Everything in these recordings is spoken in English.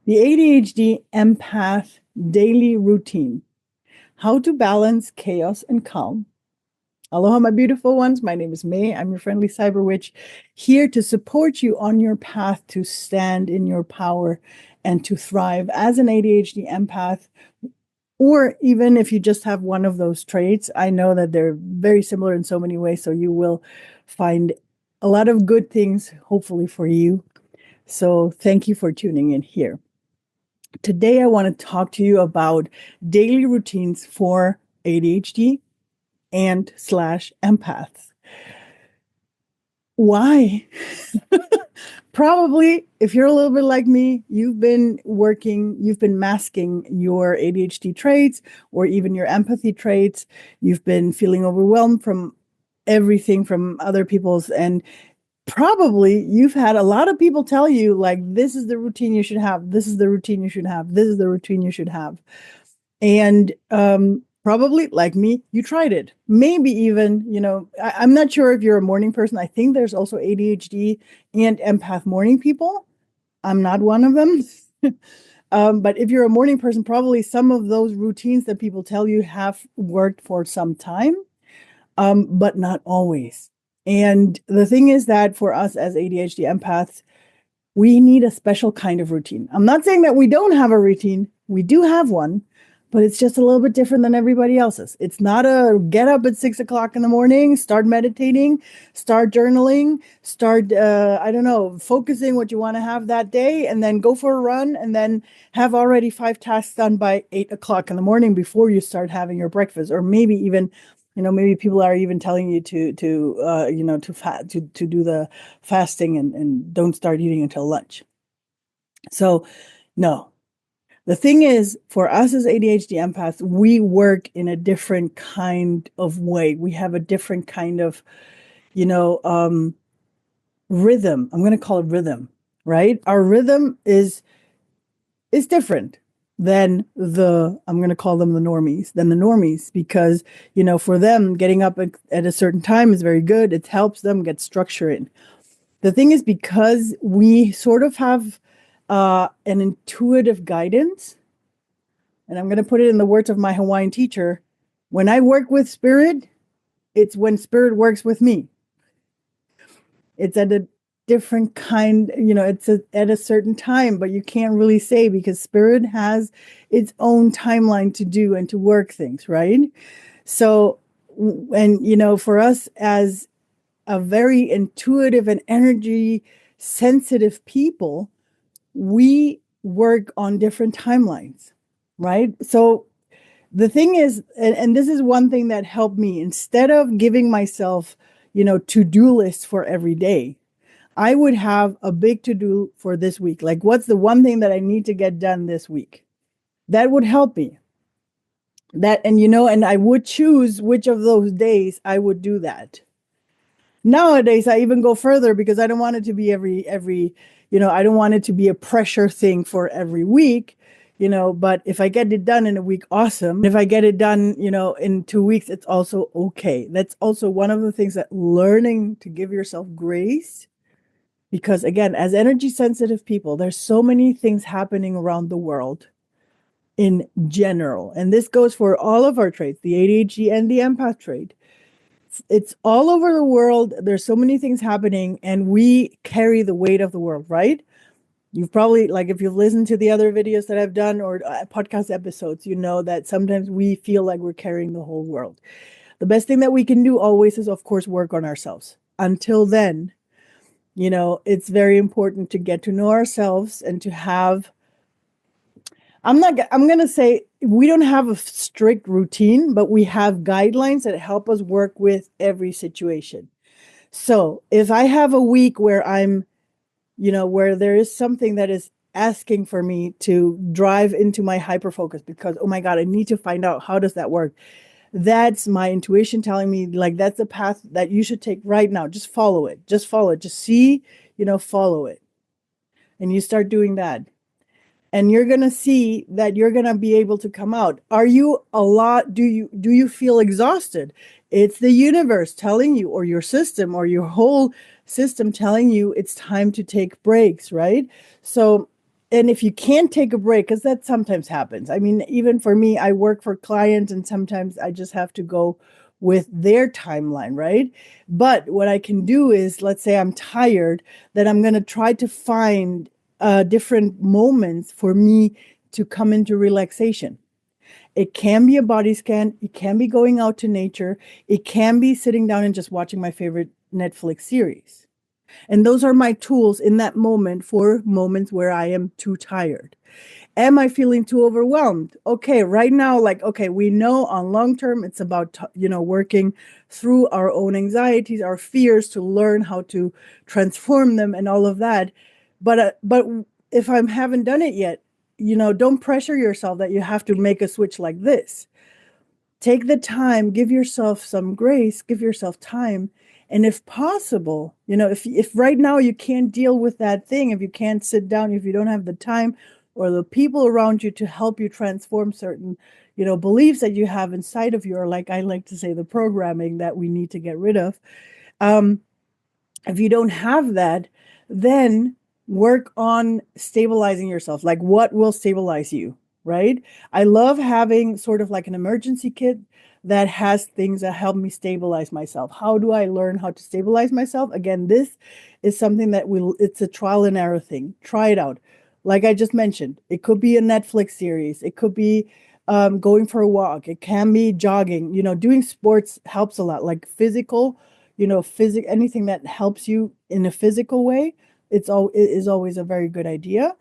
The ADHD Empath Daily Routine. How to balance chaos and calm. Aloha, my beautiful ones. My name is May. I'm your friendly cyber witch, here to support you on your path to stand in your power and to thrive as an ADHD empath. Or even if you just have one of those traits, I know that they're very similar in so many ways. So you will find a lot of good things, hopefully, for you. So thank you for tuning in here. Today, I want to talk to you about daily routines for ADHD and slash empaths. Why? Probably, if you're a little bit like me, you've been masking your ADHD traits or even your empathy traits. You've been feeling overwhelmed from everything from other people's, and probably you've had a lot of people tell you, like, this is the routine you should have, this is the routine you should have, this is the routine you should have. And probably, like me, you tried it. Maybe even, I'm not sure if you're a morning person. I think there's also ADHD and empath morning people. I'm not one of them. But if you're a morning person, probably some of those routines that people tell you have worked for some time, but not always. And the thing is that for us as ADHD empaths, we need a special kind of routine. I'm not saying that we don't have a routine. We do have one, but it's just a little bit different than everybody else's. It's not a get up at 6 o'clock in the morning, start meditating, start journaling, start, focusing what you want to have that day, and then go for a run, and then have already 5 tasks done by 8 o'clock in the morning before you start having your breakfast. Or maybe even, maybe people are even telling you to do the fasting and don't start eating until lunch. So, no. The thing is, for us as ADHD empaths, we work in a different kind of way. We have a different kind of, rhythm. I'm going to call it rhythm, right? Our rhythm is different than I'm going to call them the normies, because, for them, getting up at a certain time is very good. It helps them get structure in. The thing is, because we sort of have an intuitive guidance, and I'm going to put it in the words of my Hawaiian teacher, when I work with spirit, it's when spirit works with me. It's at a different kind, it's at a certain time, but you can't really say, because spirit has its own timeline to do and to work things, right? So, and, for us as a very intuitive and energy sensitive people, we work on different timelines, right? So the thing is, and this is one thing that helped me, instead of giving myself, to-do lists for every day, I would have a big to-do for this week. Like, what's the one thing that I need to get done this week? That would help me. And I would choose which of those days I would do that. Nowadays, I even go further, because I don't want it to be every, I don't want it to be a pressure thing for every week, but if I get it done in a week, awesome. If I get it done, in 2 weeks, it's also okay. That's also one of the things, that learning to give yourself grace, because again, as energy sensitive people, there's so many things happening around the world in general. And this goes for all of our traits, the ADHD and the empath trait. It's all over the world. There's so many things happening, and we carry the weight of the world, right? You've probably, like, if you've listened to the other videos that I've done, or podcast episodes, you know that sometimes we feel like we're carrying the whole world. The best thing that we can do always is, of course, work on ourselves. Until then, it's very important to get to know ourselves and to have, I'm going to say, we don't have a strict routine, but we have guidelines that help us work with every situation. So if I have a week where I'm, where there is something that is asking for me to drive into my hyperfocus, because, oh my God, I need to find out, how does that work? That's my intuition telling me, like, that's the path that you should take right now. Just follow it. Just follow it. Just see, follow it. And you start doing that. And you're going to see that you're going to be able to come out. Do you feel exhausted? It's the universe telling you, or your system, or your whole system telling you it's time to take breaks, right? So And if you can't take a break, because that sometimes happens. I mean, even for me, I work for clients and sometimes I just have to go with their timeline, right? But what I can do is, let's say I'm tired, then I'm going to try to find different moments for me to come into relaxation. It can be a body scan, it can be going out to nature, it can be sitting down and just watching my favorite Netflix series. And those are my tools in that moment for moments where I am too tired. Am I feeling too overwhelmed? Okay, right now, like, okay, we know on long term, it's about, working through our own anxieties, our fears to learn how to transform them and all of that. But if I haven't done it yet, don't pressure yourself that you have to make a switch like this. Take the time, give yourself some grace, give yourself time. And if possible, if right now you can't deal with that thing, if you can't sit down, if you don't have the time or the people around you to help you transform certain, beliefs that you have inside of you, or like I like to say, the programming that we need to get rid of. Um, if you don't have that, then work on stabilizing yourself. Like, what will stabilize you, right? I love having sort of like an emergency kit that has things that help me stabilize myself. How do I learn how to stabilize myself? Again, this is something that it's a trial and error thing. Try it out. Like I just mentioned, it could be a Netflix series, it could be going for a walk, it can be jogging. Doing sports helps a lot, like physical, anything that helps you in a physical way, it is always a very good idea.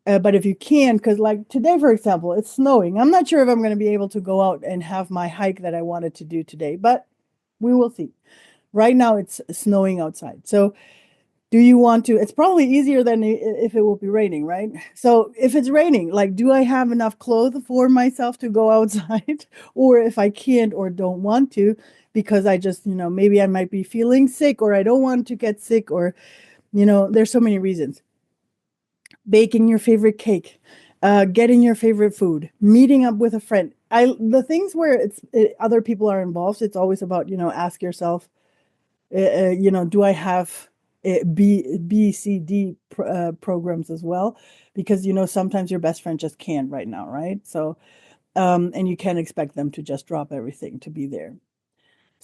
But if you can, because like today, for example, it's snowing. I'm not sure if I'm going to be able to go out and have my hike that I wanted to do today, but we will see. Right now, it's snowing outside. So do you want to? It's probably easier than if it will be raining, right? So if it's raining, like, do I have enough clothes for myself to go outside? Or if I can't or don't want to, because I just, maybe I might be feeling sick or I don't want to get sick, or, there's so many reasons. Baking your favorite cake, getting your favorite food, meeting up with a friend. The things where other people are involved, it's always about, ask yourself, do I have B, C, D programs as well? Because, sometimes your best friend just can't right now, right? So, and you can't expect them to just drop everything to be there.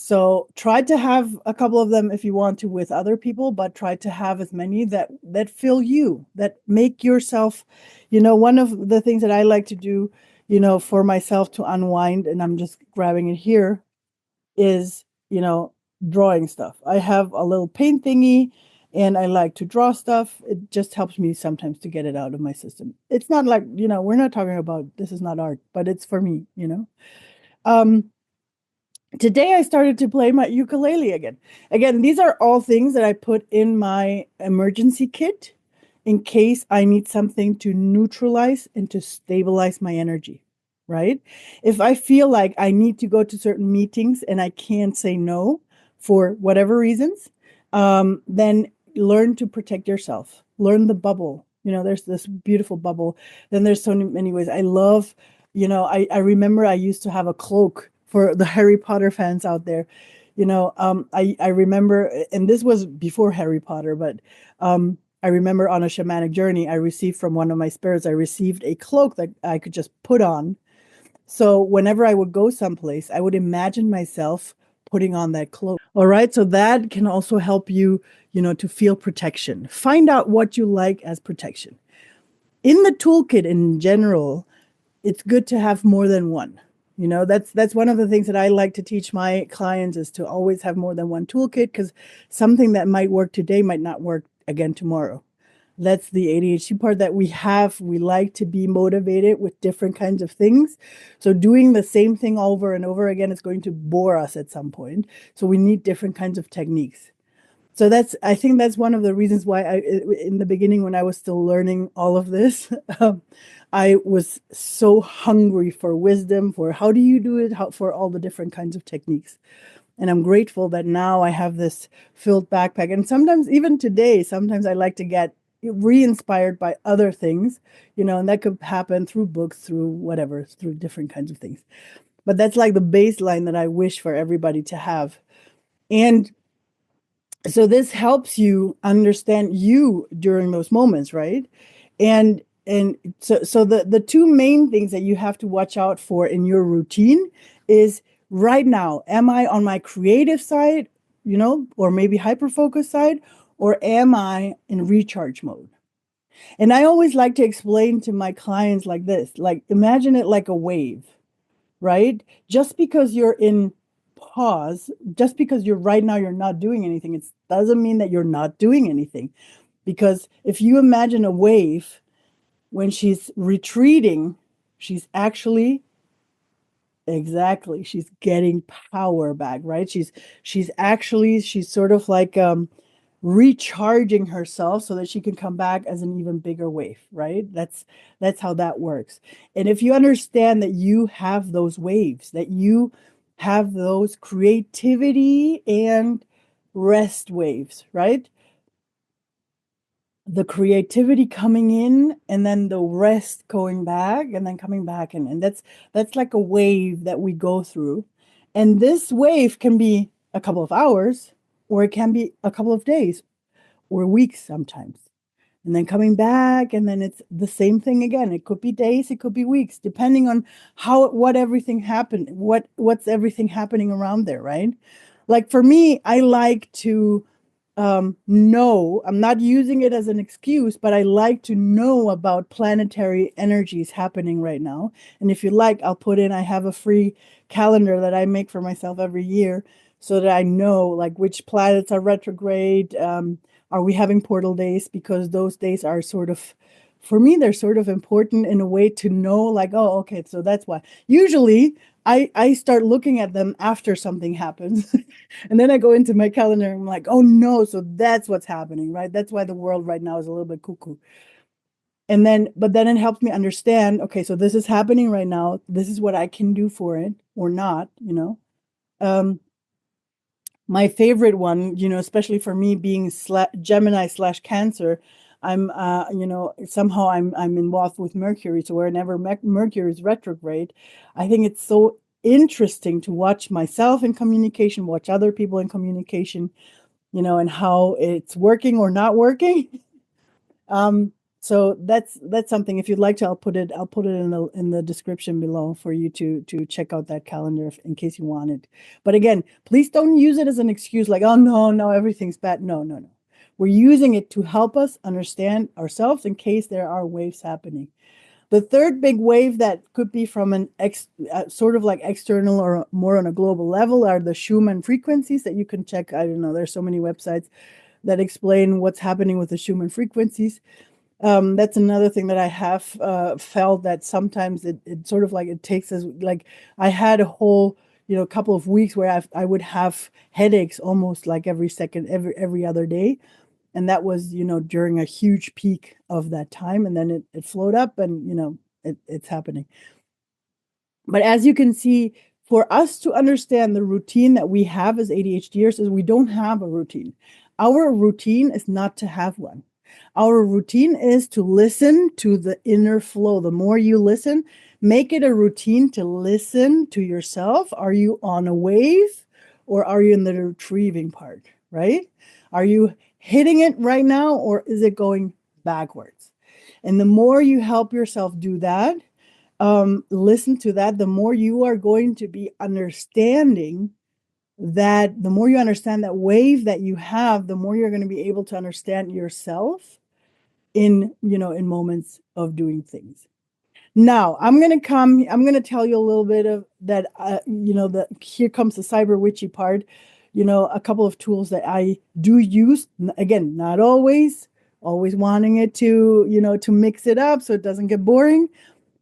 So try to have a couple of them if you want to with other people, but try to have as many that fill you, that make yourself, one of the things that I like to do, for myself to unwind, and I'm just grabbing it here, is, drawing stuff. I have a little paint thingy and I like to draw stuff. It just helps me sometimes to get it out of my system. It's not like, we're not talking about, this is not art, but it's for me. Um, Today I started to play my ukulele again. Again, these are all things that I put in my emergency kit in case I need something to neutralize and to stabilize my energy, right? If I feel like I need to go to certain meetings and I can't say no for whatever reasons, then learn to protect yourself. Learn the bubble. There's this beautiful bubble. Then there's so many ways. I love, I remember I used to have a cloak for the Harry Potter fans out there. I remember, and this was before Harry Potter, but I remember on a shamanic journey, I received from one of my spirits, I received a cloak that I could just put on. So whenever I would go someplace, I would imagine myself putting on that cloak. All right. So that can also help you, to feel protection. Find out what you like as protection. In the toolkit in general, it's good to have more than one. That's one of the things that I like to teach my clients, is to always have more than one toolkit, because something that might work today might not work again tomorrow. That's the ADHD part that we have. We like to be motivated with different kinds of things. So doing the same thing over and over again is going to bore us at some point. So we need different kinds of techniques. So I think that's one of the reasons why in the beginning, when I was still learning all of this, I was so hungry for wisdom, for how do you do it, for all the different kinds of techniques. And I'm grateful that now I have this filled backpack. And sometimes, even today, sometimes I like to get re-inspired by other things, and that could happen through books, through whatever, through different kinds of things. But that's like the baseline that I wish for everybody to have. And so this helps you understand you during those moments, right? And and so the two main things that you have to watch out for in your routine is, right now, am I on my creative side, or maybe hyper focus side, or am I in recharge mode? And I always like to explain to my clients like this, like, imagine it like a wave, right? Just because you're in pause, just because you're not doing anything, it doesn't mean that you're not doing anything. Because if you imagine a wave, when she's retreating, she's actually, exactly, she's getting power back, right? She's sort of like recharging herself so that she can come back as an even bigger wave, right? That's how that works. And if you understand that you have those waves, that you have those creativity and rest waves, right? The creativity coming in and then the rest going back and then coming back in. And that's like a wave that we go through. And this wave can be a couple of hours, or it can be a couple of days or weeks sometimes. And then coming back, and then it's the same thing again. It could be days, it could be weeks, depending on what everything happened, what's everything happening around there, right? Like for me, I like to know, I'm not using it as an excuse, but I like to know about planetary energies happening right now. And if you like, I'll put in, I have a free calendar that I make for myself every year so that I know like which planets are retrograde. Are we having portal days? Because those days are sort of, for me, they're sort of important in a way to know, like, oh, okay, so that's why. Usually I start looking at them after something happens. And then I go into my calendar and I'm like, oh no, so that's what's happening, right? That's why the world right now is a little bit cuckoo. But then it helps me understand, okay, so this is happening right now. This is what I can do for it or not. Um, my favorite one, especially for me being Gemini/Cancer, I'm, somehow I'm involved with Mercury. So whenever Mercury is retrograde, I think it's so interesting to watch myself in communication, watch other people in communication, and how it's working or not working. Um, so that's something. If you'd like to, I'll put it in the description below for you to check out that calendar in case you want it. But again, please don't use it as an excuse like, oh no, everything's bad. No, no, no. We're using it to help us understand ourselves in case there are waves happening. The third big wave that could be from an sort of like external or more on a global level are the Schumann frequencies that you can check. I don't know, there's so many websites that explain what's happening with the Schumann frequencies. That's another thing that I have felt that sometimes it sort of like it takes us, like I had a whole couple of weeks where I would have headaches almost like every second, every other day. And that was during a huge peak of that time, and then it flowed up, and it's happening. But as you can see, for us to understand the routine that we have as ADHDers is we don't have a routine. Our routine is not to have one. Our routine is to listen to the inner flow. The more you listen, make it a routine to listen to yourself. Are you on a wave, or are you in the retrieving part, right? Are you hitting it right now, or is it going backwards? And the more you help yourself do that, listen to that, the more you are going to be understanding that, the more you understand that wave that you have, the more you're going to be able to understand yourself in moments of doing things. Now, I'm going to tell you a little bit of that, here comes the cyber witchy part, a couple of tools that I do use. Again, not always wanting it to mix it up so it doesn't get boring.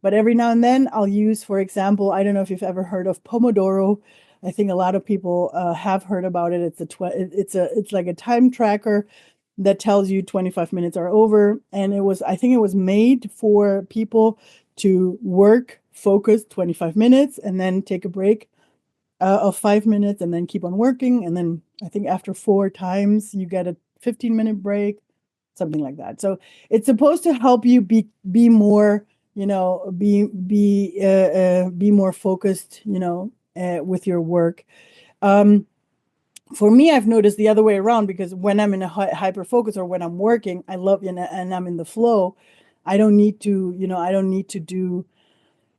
But every now and then I'll use, for example, I don't know if you've ever heard of Pomodoro. I think a lot of people have heard about it. It's like a time tracker that tells you 25 minutes are over. And I think it was made for people to work, focus 25 minutes, and then take a break of 5 minutes, and then keep on working. And then I think after 4 times, you get a 15-minute break, something like that. So it's supposed to help you be more, be more focused, with your work. For me, I've noticed the other way around, because when I'm in a hyper focus or when I'm working, I love, and I'm in the flow, I don't need to, I don't need to do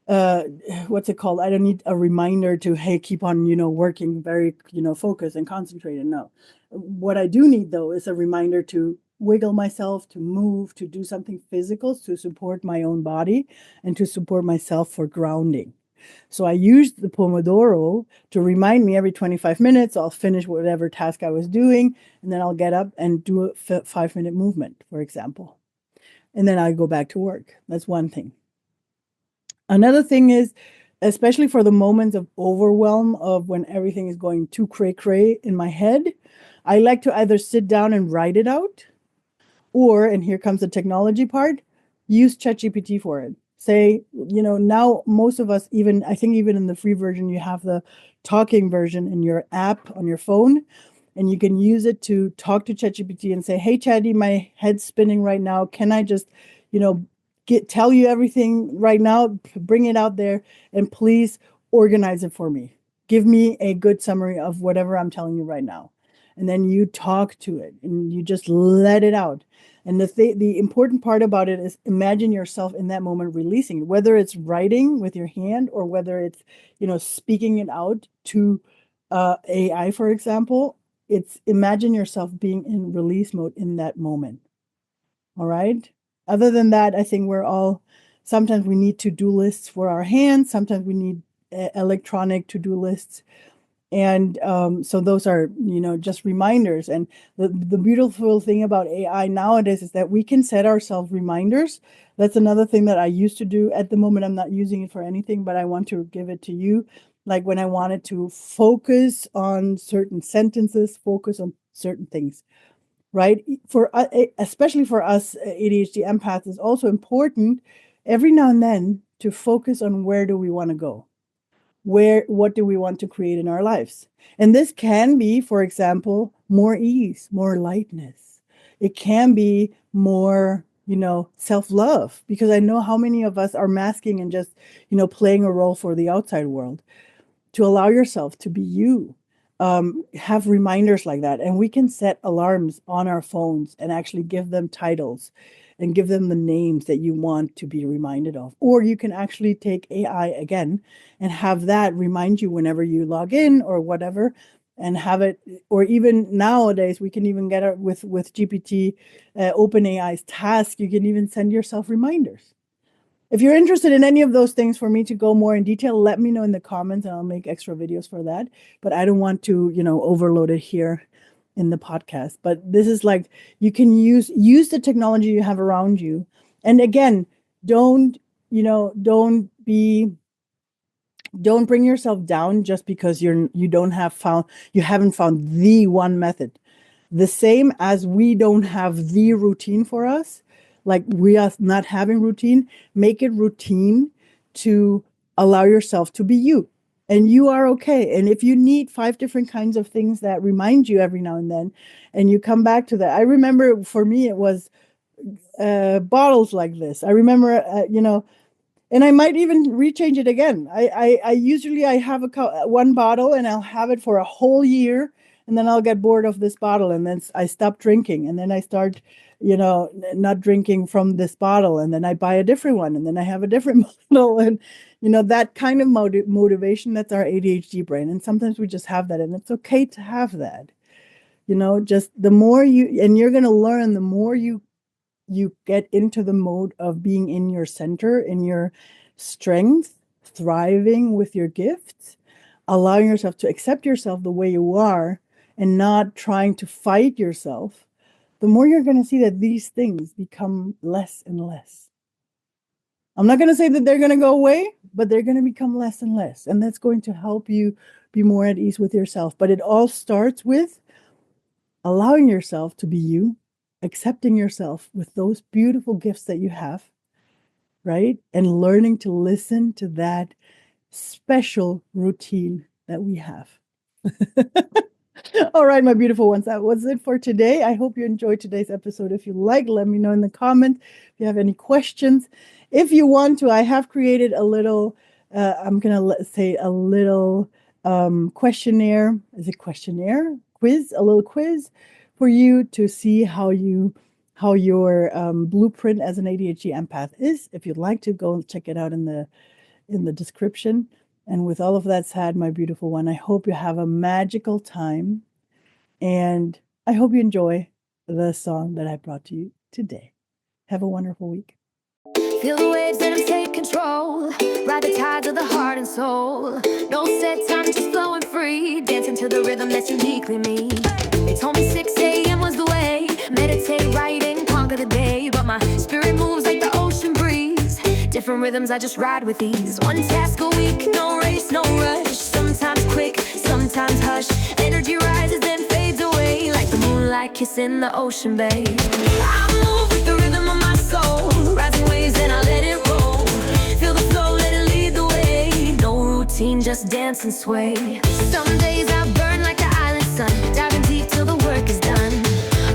uh what's it called? I don't need a reminder to, hey, keep on, working very, focused and concentrated. No. What I do need though is a reminder to wiggle myself, to move, to do something physical to support my own body and to support myself for grounding. So I used the Pomodoro to remind me every 25 minutes, I'll finish whatever task I was doing, and then I'll get up and do a 5-minute movement, for example. And then I go back to work. That's one thing. Another thing is, especially for the moments of overwhelm of when everything is going too cray cray in my head, I like to either sit down and write it out, or, and here comes the technology part, use ChatGPT for it. Say, now most of us, even, I think even in the free version, you have the talking version in your app on your phone, and you can use it to talk to ChatGPT and say, hey, Chatty, my head's spinning right now. Can I just, you know, tell you everything right now, bring it out there, and please organize it for me. Give me a good summary of whatever I'm telling you right now. And then you talk to it and you just let it out. And the important part about it is imagine yourself in that moment releasing, whether it's writing with your hand or whether it's, speaking it out to AI, for example. It's imagine yourself being in release mode in that moment. All right. Other than that, I think sometimes we need to-do lists for our hands. Sometimes we need electronic to-do lists. And so those are, just reminders. And the beautiful thing about AI nowadays is that we can set ourselves reminders. That's another thing that I used to do. At the moment, I'm not using it for anything, but I want to give it to you. Like when I wanted to focus on certain sentences, focus on certain things, right? Especially for us ADHD empaths, is also important every now and then to focus on where do we want to go, what do we want to create in our lives. And this can be, for example, more ease, more lightness. It can be more, self-love, because I know how many of us are masking and just, playing a role for the outside world. To allow yourself to be you, have reminders like that. And we can set alarms on our phones and actually give them titles and give them the names that you want to be reminded of. Or you can actually take AI again and have that remind you whenever you log in or whatever, and have it. Or even nowadays, we can even get it with GPT, OpenAI's task. You can even send yourself reminders. If you're interested in any of those things for me to go more in detail, let me know in the comments and I'll make extra videos for that. But I don't want to, overload it here in the podcast. But this is like, you can use the technology you have around you. And again, don't, don't bring yourself down just because you haven't found the one method. The same as we don't have the routine for us, like we are not having routine, make it routine to allow yourself to be you. And you are okay. And if you need 5 different kinds of things that remind you every now and then, and you come back to that. I remember for me, it was bottles like this. I remember, and I might even rechange it again. I usually I have one bottle and I'll have it for a whole year, and then I'll get bored of this bottle and then I stop drinking, and then I start, not drinking from this bottle, and then I buy a different one, and then I have a different bottle, and that kind of motivation. That's our ADHD brain, and sometimes we just have that, and it's okay to have that. Just the more and you're going to learn, the more you get into the mode of being in your center, in your strength, thriving with your gifts, allowing yourself to accept yourself the way you are and not trying to fight yourself, the more you're going to see that these things become less and less. I'm not going to say that they're going to go away, but they're going to become less and less. And that's going to help you be more at ease with yourself. But it all starts with allowing yourself to be you, accepting yourself with those beautiful gifts that you have, right? And learning to listen to that special routine that we have. All right, my beautiful ones, that was it for today. I hope you enjoyed today's episode. If you like, let me know in the comments. If you have any questions, if you want to, I have created a little, I'm going to say a little questionnaire. Is it questionnaire? Quiz? A little quiz for you to see how how your blueprint as an ADHD empath is. If you'd like to, go and check it out in the description. And with all of that said, my beautiful one, I hope you have a magical time, and I hope you enjoy the song that I brought to you today. Have a wonderful week. Feel the waves, let them take control. Ride the tides of the heart and soul. No set time, just flowing free. Dancing to the rhythm that's uniquely me. They told me 6 a.m. was the way. Meditate, write, and conquer the day. But my spirit moves like the ocean breeze. Different rhythms, I just ride with ease. One task a week, no race, no rush. Sometimes quick, sometimes hush. Energy rises then fades away, like the moonlight kissing the ocean bay. I move with the rhythm of my soul. Rising waves and I let it roll. Feel the flow, let it lead the way. No routine, just dance and sway. Some days I burn like the island sun, diving deep till the work is done.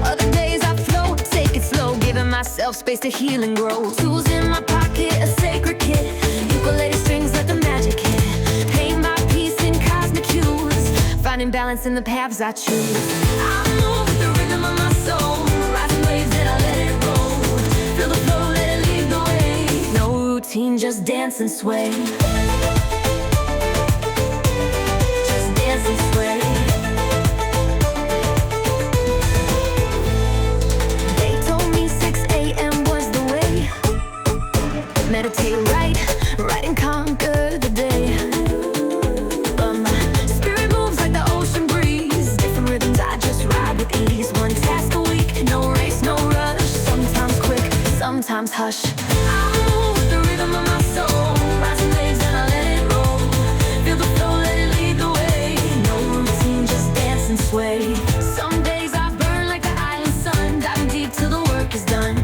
Other days I float, take it slow, giving myself space to heal and grow. Tools in my pocket, a sacred kit. Ukulele strings, let the magic hit. Paint my piece in cosmic hues, finding balance in the paths I choose. I move with the rhythm of my soul. Rising waves and I let it roll. Feel the flow, let it lead the way. No routine, just dance and sway. Just dance and sway. They told me 6 a.m. was the way. Meditate, write and conquer the day. But my spirit moves like the ocean breeze. Different rhythms, I just ride with ease. One task a week, no race, no rush. Sometimes quick, sometimes hush. I move with the rhythm of my soul. Rising waves and I let it roll. Feel the flow, let it lead the way. No routine, just dance and sway. Some days I burn like the island sun, diving deep till the work is done.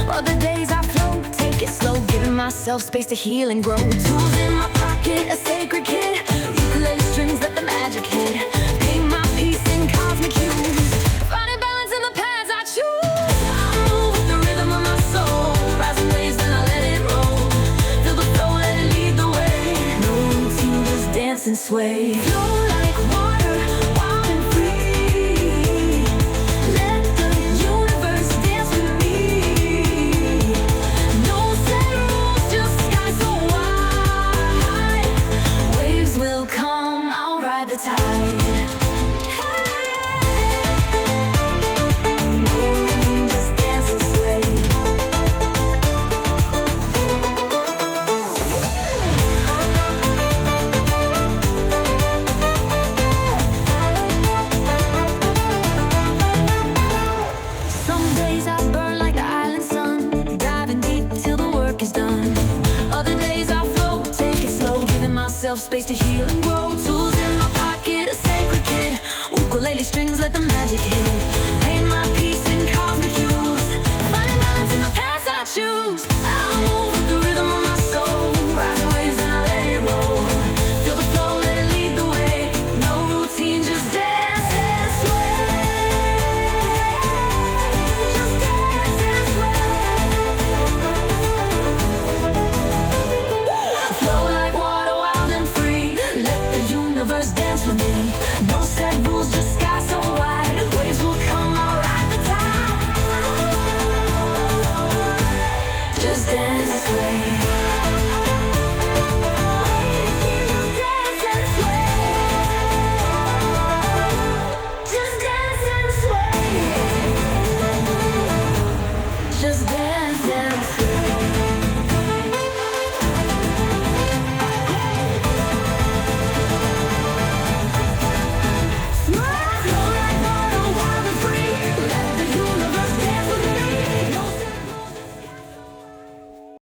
Other days I float, take it slow, giving myself space to heal and grow. Tools in my pocket, a sacred kit. Ukulele strings, let the magic hit. Paint my piece in cosmic hues, finding balance in the paths I choose. I move with the rhythm of my soul. Rising waves and I let it roll. Feel the flow, let it lead the way. No routine, just dance and sway. Flow like water, wild and free. Let the universe dance with me. No set rules, just sky so wide. Waves will come, I'll ride the tide. Just dance and sway. Some days I burn like the island sun, diving deep till the work is done. Other days I float, take it slow, giving myself space to heal and grow. Tools in my pocket, a sacred kit. Ukulele strings, let the magic hit. Paint my piece in cosmic hues, finding balance in the paths I choose. I move